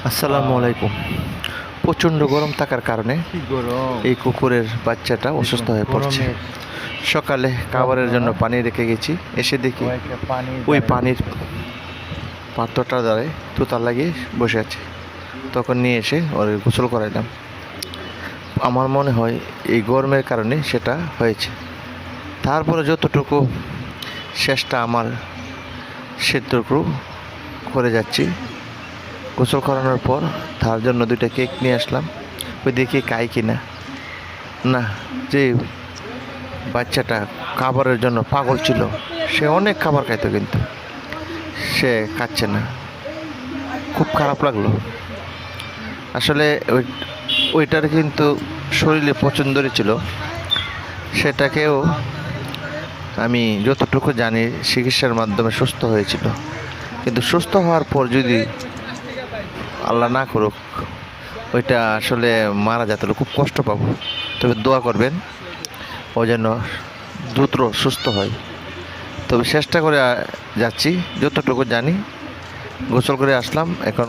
আসসালামু আলাইকুম। প্রচণ্ড গরম থাকার কারণে কি গরম! এই কুকুরের বাচ্চাটা অসুস্থ হয়ে পড়ছে। গরমে সকালে খাবারের জন্য পানি রেখে গেছি, এসে দেখি ও একটা পানির ওই ধারে পানির পাত্রটার দ্বারা তোতা লাগিয়ে বসে আছে। তখন নিয়ে এসে ওর গোসল করাইলাম। আমার মনে হয় এই গরমের কারণে সেটা হয়েছে। তারপরে যতটুকু চেষ্টা আমার সেটুকু করে যাচ্ছি। গোসল করানোর পর তার জন্য 2টা কেক নিয়ে আসলাম। ওই দেখি খায় কি না। না, যে বাচ্চাটা খাবারের জন্য পাগল ছিল, সে অনেক খাবার খাইতো, কিন্তু সে খাচ্ছে না। খুব খারাপ লাগলো। আসলে ওইটার কিন্তু শরীরে পছন্দরই ছিল। সেটাকেও আমি যতটুকু জানি চিকিৎসার মাধ্যমে সুস্থ হয়েছিল। কিন্তু সুস্থ হওয়ার পর যদি আল্লাহ না করুক ওইটা আসলে মারা যেত, খুব কষ্ট পাবো। তবে দোয়া করবেন ও যেন দ্রুত সুস্থ হয়। তবে চেষ্টা করে যাচ্ছি, যতটুকু জানি। গোসল করে আসলাম, এখন